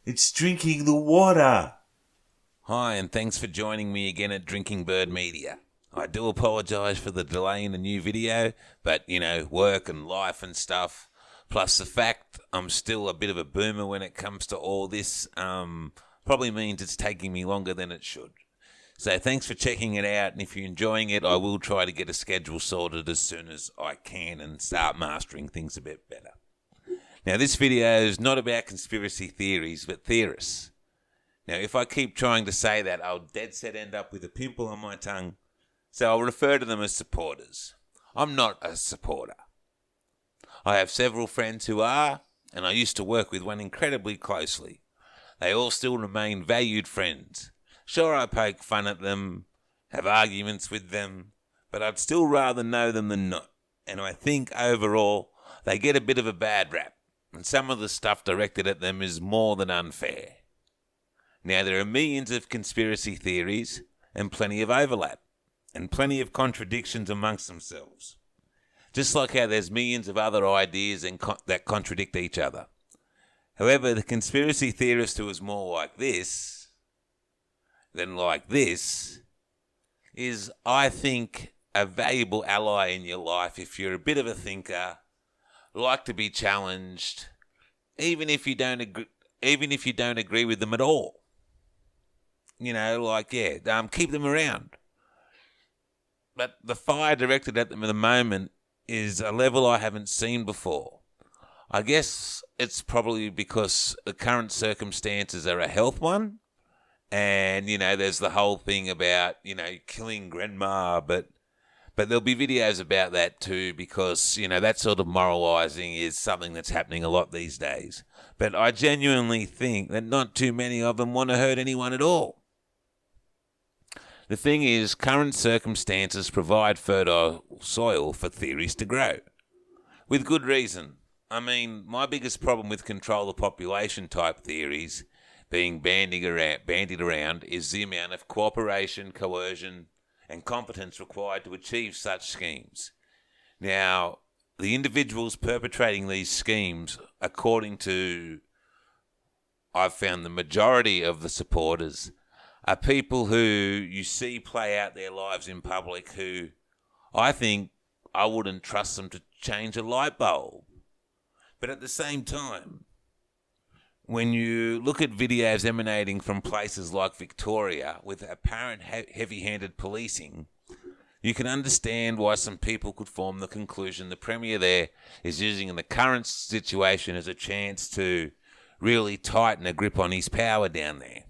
It's drinking the water. Hi, and thanks for joining me again at Drinking Bird Media. I do apologise for the delay in the new video, but, work and life and stuff, plus the fact I'm still a bit of a boomer when it comes to all this, probably means it's taking me longer than it should. So thanks for checking it out, and if you're enjoying it, I will try to get a schedule sorted as soon as I can and start mastering things a bit better. Now, this video is not about conspiracy theories, but theorists. Now, if I keep trying to say that, I'll dead set end up with a pimple on my tongue, so I'll refer to them as supporters. I'm not a supporter. I have several friends who are, and I used to work with one incredibly closely. They all still remain valued friends. Sure, I poke fun at them, have arguments with them, but I'd still rather know them than not. And I think, overall, they get a bit of a bad rap, and some of the stuff directed at them is more than unfair. Now, there are millions of conspiracy theories and plenty of overlap and plenty of contradictions amongst themselves. Just like how there's millions of other ideas that contradict each other. However, the conspiracy theorist who is more like this than like this is, I think, a valuable ally in your life if you're a bit of a thinker, like to be challenged, even if you don't agree with them at all. Keep them around. But the fire directed at them at the moment is a level I haven't seen before. I guess it's probably because the current circumstances are a health one. And, there's the whole thing about, killing grandma. But there'll be videos about that too because, that sort of moralising is something that's happening a lot these days. But I genuinely think that not too many of them want to hurt anyone at all. The thing is, current circumstances provide fertile soil for theories to grow. With good reason. I mean, my biggest problem with control the population type theories being bandied around is the amount of cooperation, coercion, and competence required to achieve such schemes. Now, the individuals perpetrating these schemes, according to, I've found the majority of the supporters, are people who you see play out their lives in public who I think I wouldn't trust them to change a light bulb. But at the same time, when you look at videos emanating from places like Victoria with apparent heavy-handed policing, you can understand why some people could form the conclusion the Premier there is using the current situation as a chance to really tighten a grip on his power down there.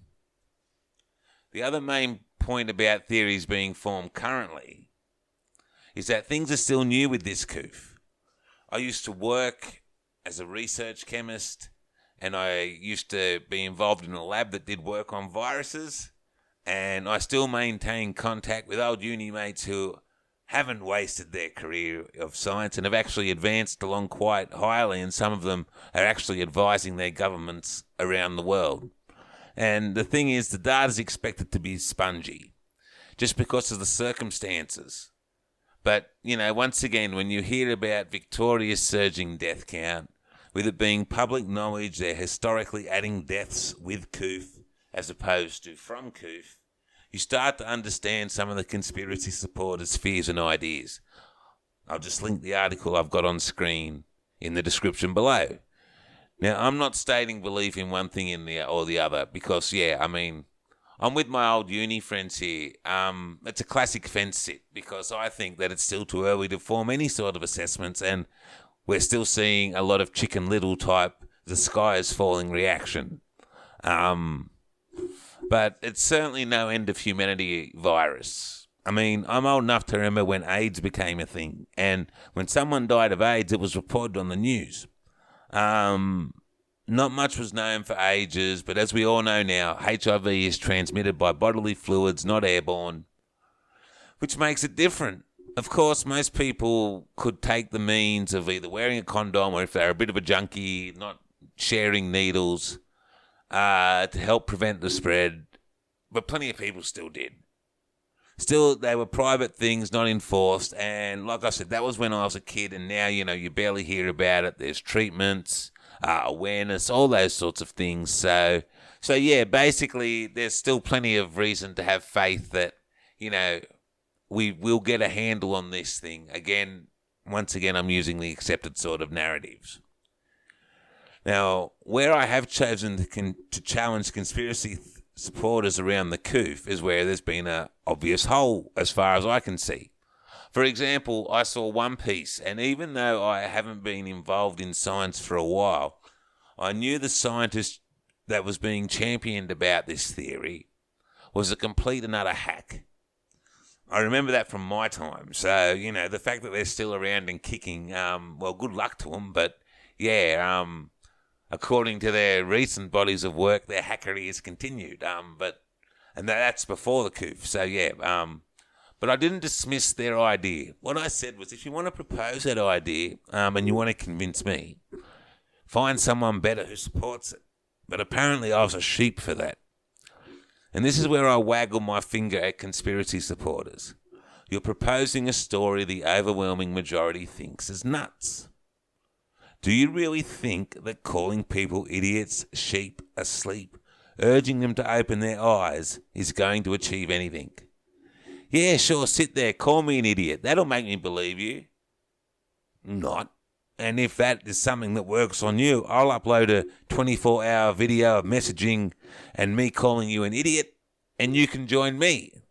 The other main point about theories being formed currently is that things are still new with this coof. I used to work as a research chemist and I used to be involved in a lab that did work on viruses, and I still maintain contact with old uni mates who haven't wasted their career of science and have actually advanced along quite highly, and some of them are actually advising their governments around the world. And the thing is, the data is expected to be spongy, just because of the circumstances. But, once again, when you hear about Victoria's surging death count, with it being public knowledge they're historically adding deaths with coof as opposed to from coof, you start to understand some of the conspiracy supporters' fears and ideas. I'll just link the article I've got on screen in the description below. Now, I'm not stating belief in one thing or the other because, I'm with my old uni friends here. It's a classic fence sit because I think that it's still too early to form any sort of assessments, and we're still seeing a lot of Chicken Little type, the sky is falling reaction. But it's certainly no end of humanity virus. I'm old enough to remember when AIDS became a thing, and when someone died of AIDS, it was reported on the news. Not much was known for ages, but as we all know now, HIV is transmitted by bodily fluids, not airborne, which makes it different. Of course, most people could take the means of either wearing a condom or if they're a bit of a junkie, not sharing needles to help prevent the spread, but plenty of people still did. Still, they were private things, not enforced, and like I said, that was when I was a kid, and now, you barely hear about it. There's treatments. awareness, all those sorts of things. So yeah, basically, there's still plenty of reason to have faith that, we will get a handle on this thing. Once again, I'm using the accepted sort of narratives. Now, where I have chosen to challenge conspiracy supporters around the coof is where there's been an obvious hole, as far as I can see. For example, I saw one piece, and even though I haven't been involved in science for a while, I knew the scientist that was being championed about this theory was a complete and utter hack. I remember that from my time. So, the fact that they're still around and kicking, well, good luck to them. But, yeah, according to their recent bodies of work, their hackery has continued. And that's before the coup. So, yeah, but I didn't dismiss their idea. What I said was, if you want to propose that idea and you want to convince me, find someone better who supports it. But apparently I was a sheep for that. And this is where I waggle my finger at conspiracy supporters. You're proposing a story the overwhelming majority thinks is nuts. Do you really think that calling people idiots, sheep, asleep, urging them to open their eyes is going to achieve anything? Yeah, sure, sit there, call me an idiot. That'll make me believe you. Not. And if that is something that works on you, I'll upload a 24-hour video of messaging and me calling you an idiot, and you can join me.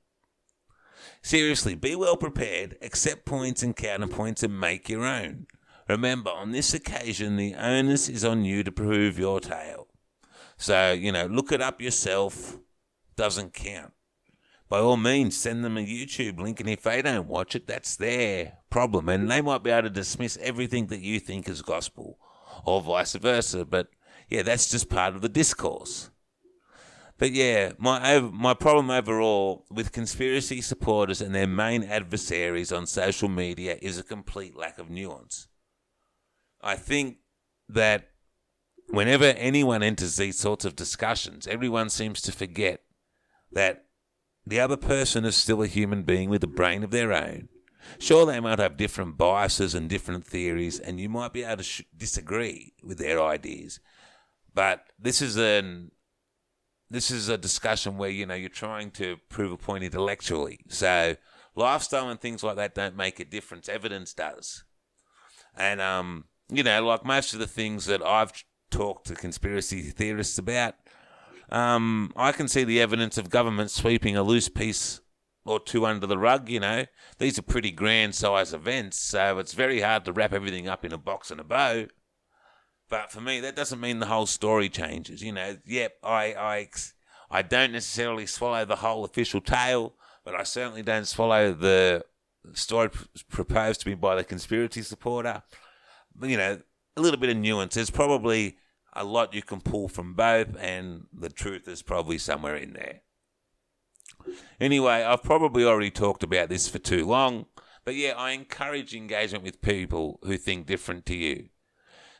Seriously, be well prepared, accept points and counterpoints, and make your own. Remember, on this occasion, the onus is on you to prove your tale. So, look it up yourself. Doesn't count. By all means, send them a YouTube link, and if they don't watch it, that's their problem. And they might be able to dismiss everything that you think is gospel, or vice versa. But, yeah, that's just part of the discourse. But, yeah, my problem overall with conspiracy supporters and their main adversaries on social media is a complete lack of nuance. I think that whenever anyone enters these sorts of discussions, everyone seems to forget that the other person is still a human being with a brain of their own. Sure, they might have different biases and different theories, and you might be able to disagree with their ideas. But this is a discussion where, you're trying to prove a point intellectually. So lifestyle and things like that don't make a difference. Evidence does. And, like most of the things that I've talked to conspiracy theorists about, I can see the evidence of government sweeping a loose piece or two under the rug, These are pretty grand size events, so it's very hard to wrap everything up in a box and a bow. But for me, that doesn't mean the whole story changes. Yep, I don't necessarily swallow the whole official tale, but I certainly don't swallow the story proposed to me by the conspiracy supporter. But, a little bit of nuance. There's probably a lot you can pull from both, and the truth is probably somewhere in there. Anyway, I've probably already talked about this for too long, but yeah, I encourage engagement with people who think different to you.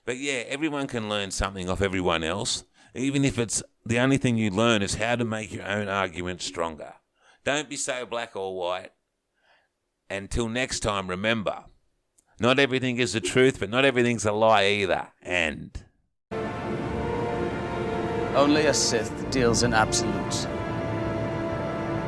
But yeah, everyone can learn something off everyone else, even if it's the only thing you learn is how to make your own argument stronger. Don't be so black or white. Until next time, remember, not everything is the truth, but not everything's a lie either. And only a Sith deals in absolutes.